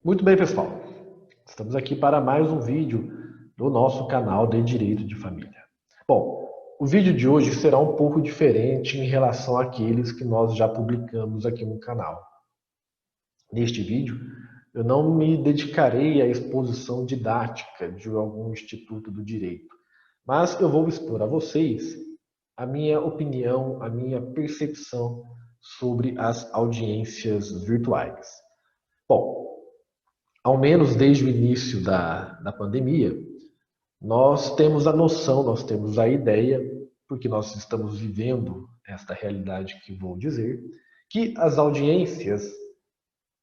Muito bem, pessoal. Estamos aqui para mais um vídeo do nosso canal de Direito de Família. Bom, o vídeo de hoje será um pouco diferente em relação àqueles que nós já publicamos aqui no canal. Neste vídeo, eu não me dedicarei à exposição didática de algum instituto do direito, mas eu vou expor a vocês a minha opinião, a minha percepção sobre as audiências virtuais. Bom, ao menos desde o início da pandemia, nós temos a noção, nós temos a ideia, porque nós estamos vivendo esta realidade que vou dizer, que as audiências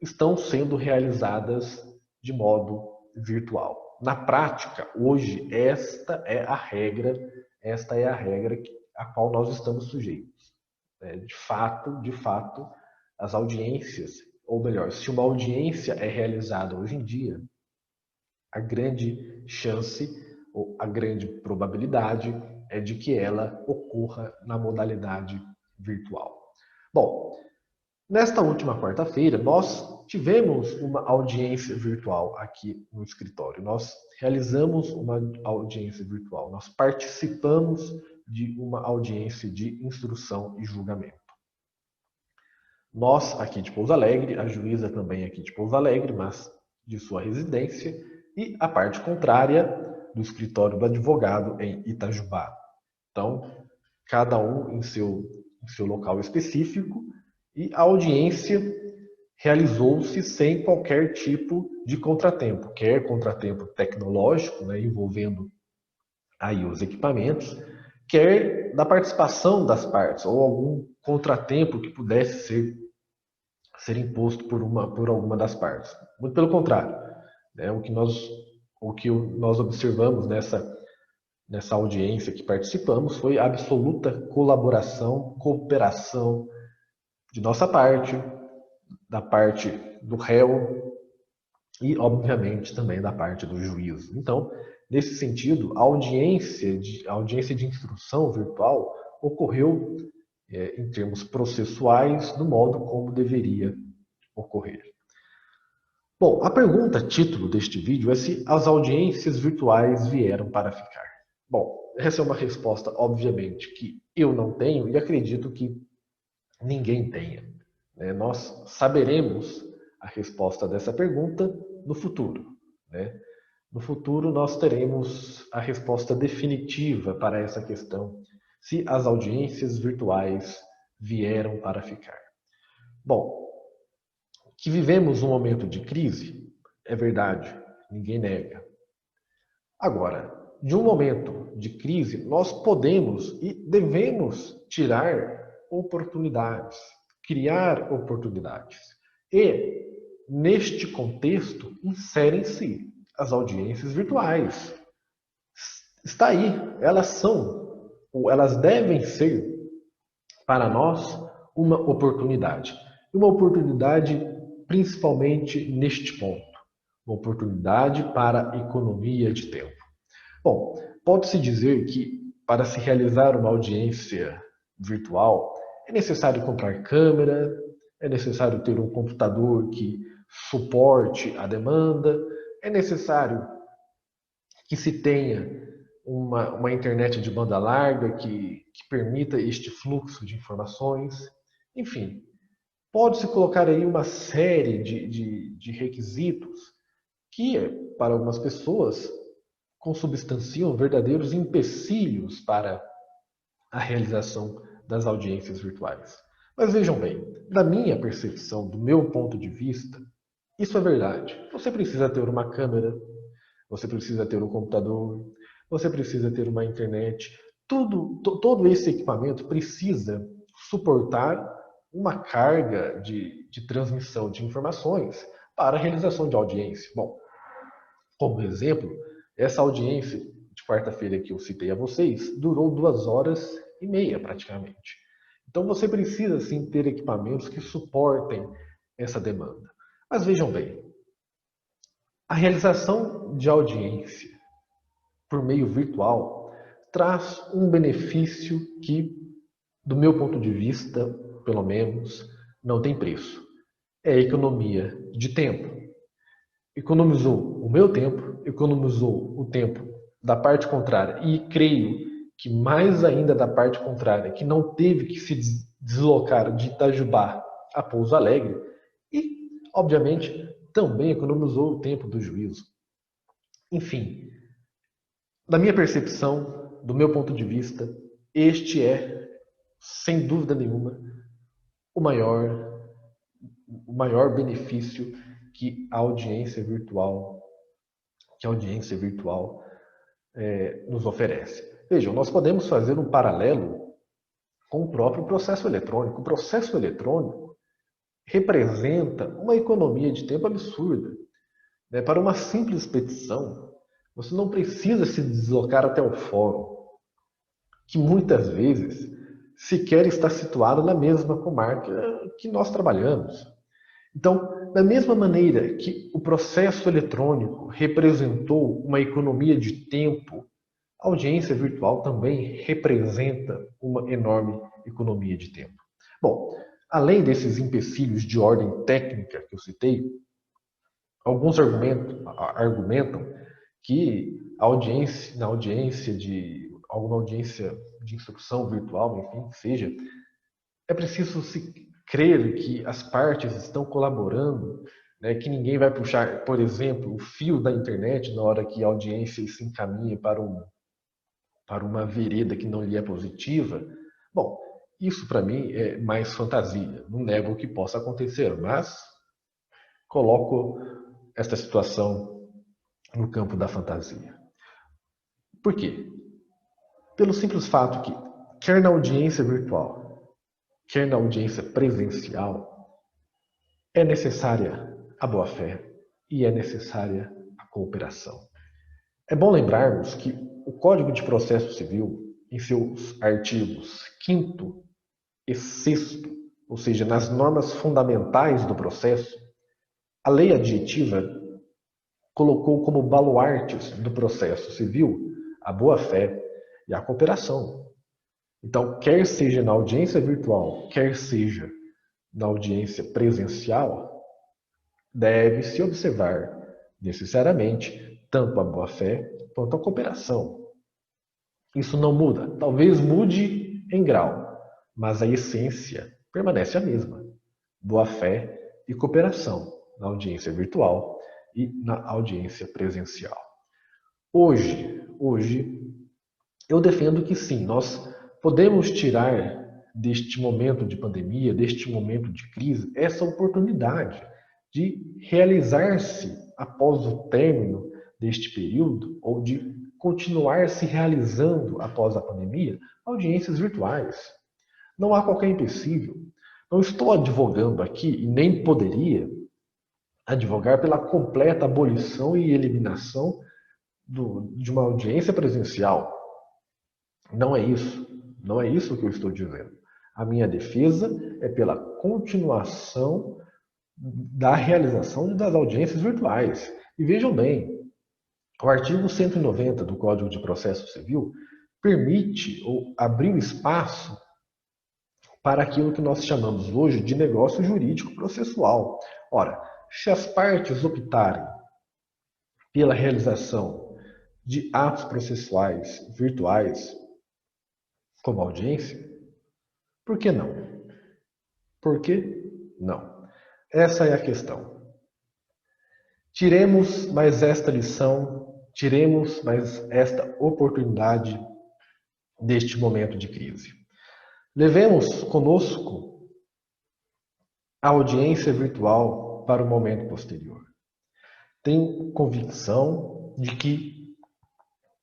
estão sendo realizadas de modo virtual. Na prática, hoje, esta é a regra a qual nós estamos sujeitos. De fato, as audiências, ou melhor, se uma audiência é realizada hoje em dia, a grande chance ou a grande probabilidade é de que ela ocorra na modalidade virtual. Bom, nesta última quarta-feira, nós tivemos uma audiência virtual aqui no escritório. Nós realizamos uma audiência virtual, nós participamos de uma audiência de instrução e julgamento. Nós, aqui de Pouso Alegre, a juíza também aqui de Pouso Alegre, mas de sua residência, e a parte contrária do escritório do advogado em Itajubá. Então, cada um em seu local específico, e a audiência realizou-se sem qualquer tipo de contratempo, quer contratempo tecnológico, né, envolvendo aí os equipamentos, quer da participação das partes, ou algum contratempo que pudesse ser imposto por alguma das partes. Muito pelo contrário, né, o que nós observamos nessa audiência que participamos foi a absoluta colaboração, cooperação de nossa parte, da parte do réu e, obviamente, também da parte do juiz. Então, nesse sentido, a audiência de instrução virtual ocorreu, em termos processuais, do modo como deveria ocorrer. Bom, a pergunta título deste vídeo é se as audiências virtuais vieram para ficar. Bom, essa é uma resposta, obviamente, que eu não tenho e acredito que ninguém tenha, né? Nós saberemos a resposta dessa pergunta no futuro, né? No futuro, nós teremos a resposta definitiva para essa questão, se as audiências virtuais vieram para ficar. Bom, que vivemos um momento de crise, é verdade, ninguém nega. Agora, de um momento de crise, nós podemos e devemos tirar oportunidades, criar oportunidades. E, neste contexto, inserem-se as audiências virtuais. Está aí, elas são, ou elas devem ser, para nós, uma oportunidade. Uma oportunidade principalmente neste ponto. Uma oportunidade para economia de tempo. Bom, pode-se dizer que para se realizar uma audiência virtual é necessário comprar câmera, é necessário ter um computador que suporte a demanda, é necessário que se tenha uma internet de banda larga que permita este fluxo de informações. Enfim, pode-se colocar aí uma série de requisitos que, para algumas pessoas, consubstanciam verdadeiros empecilhos para a realização das audiências virtuais. Mas vejam bem, da minha percepção, do meu ponto de vista, isso é verdade. Você precisa ter uma câmera, você precisa ter um computador, você precisa ter uma internet. Todo esse equipamento precisa suportar uma carga de transmissão de informações para a realização de audiência. Bom, como exemplo, essa audiência de quarta-feira que eu citei a vocês durou 2 horas e meia praticamente. Então você precisa sim ter equipamentos que suportem essa demanda. Mas vejam bem, a realização de audiência por meio virtual traz um benefício que, do meu ponto de vista, pelo menos, não tem preço. É a economia de tempo. economizou o meu tempo, economizou o tempo da parte contrária e creio que mais ainda da parte contrária, que não teve que se deslocar de Itajubá a Pouso Alegre e, obviamente, também economizou o tempo do juízo. Enfim, da minha percepção, do meu ponto de vista, este é, sem dúvida nenhuma, o maior benefício que a audiência virtual, nos oferece. Vejam, nós podemos fazer um paralelo com o próprio processo eletrônico. O processo eletrônico representa uma economia de tempo absurda. Né? Para uma simples petição, você não precisa se deslocar até o fórum, que muitas vezes sequer está situado na mesma comarca que nós trabalhamos. Então, da mesma maneira que o processo eletrônico representou uma economia de tempo, a audiência virtual também representa uma enorme economia de tempo. Bom, além desses empecilhos de ordem técnica que eu citei, alguns argumentam que na audiência de alguma audiência de instrução virtual, enfim, que seja, é preciso se crer que as partes estão colaborando, né, que ninguém vai puxar, por exemplo, o fio da internet na hora que a audiência se encaminha para uma vereda que não lhe é positiva. Bom, isso para mim é mais fantasia. Não nego que possa acontecer, mas coloco esta situação no campo da fantasia. Por quê? Pelo simples fato que, quer na audiência virtual, quer na audiência presencial, é necessária a boa-fé e é necessária a cooperação. É bom lembrarmos que o Código de Processo Civil, em seus artigos 5º e 6º, ou seja, nas normas fundamentais do processo, a lei adjetiva colocou como baluartes do processo civil a boa-fé e a cooperação. Então, quer seja na audiência virtual, quer seja na audiência presencial, deve-se observar necessariamente tanto a boa-fé quanto a cooperação. Isso não muda. Talvez mude em grau, mas a essência permanece a mesma. Boa-fé e cooperação na audiência virtual e na audiência presencial. Hoje, eu defendo que sim, nós podemos tirar deste momento de pandemia, deste momento de crise, essa oportunidade de realizar-se após o término deste período, ou de continuar se realizando após a pandemia, audiências virtuais. Não há qualquer empecilho. Não estou advogando aqui, e nem poderia advogar pela completa abolição e eliminação de uma audiência presencial. Não é isso. Não é isso que eu estou dizendo. A minha defesa é pela continuação da realização das audiências virtuais. E vejam bem, o artigo 190 do Código de Processo Civil permite ou abriu espaço para aquilo que nós chamamos hoje de negócio jurídico processual. Ora, se as partes optarem pela realização de atos processuais virtuais como audiência, por que não? Por que não? Essa é a questão. Tiremos mais esta lição, tiremos mais esta oportunidade deste momento de crise. Levemos conosco a audiência virtual para o momento posterior. Tenho convicção de que,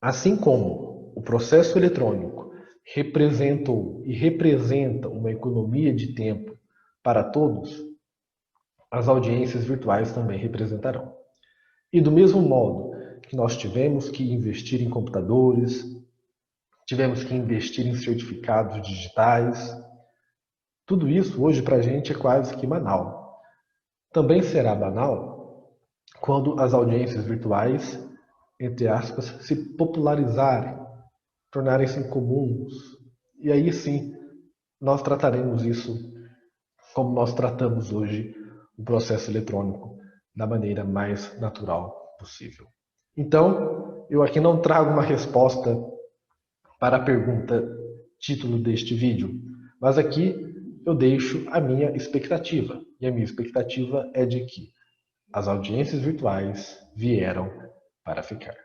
assim como o processo eletrônico representou e representa uma economia de tempo para todos, as audiências virtuais também representarão. E do mesmo modo que nós tivemos que investir em computadores, tivemos que investir em certificados digitais, tudo isso hoje para a gente é quase que banal. Também será banal quando as audiências virtuais, entre aspas, se popularizarem, tornarem-se comuns. E aí sim, nós trataremos isso como nós tratamos hoje o processo eletrônico da maneira mais natural possível. Então, eu aqui não trago uma resposta para a pergunta título deste vídeo, mas aqui eu deixo a minha expectativa. E a minha expectativa é de que as audiências virtuais vieram para ficar.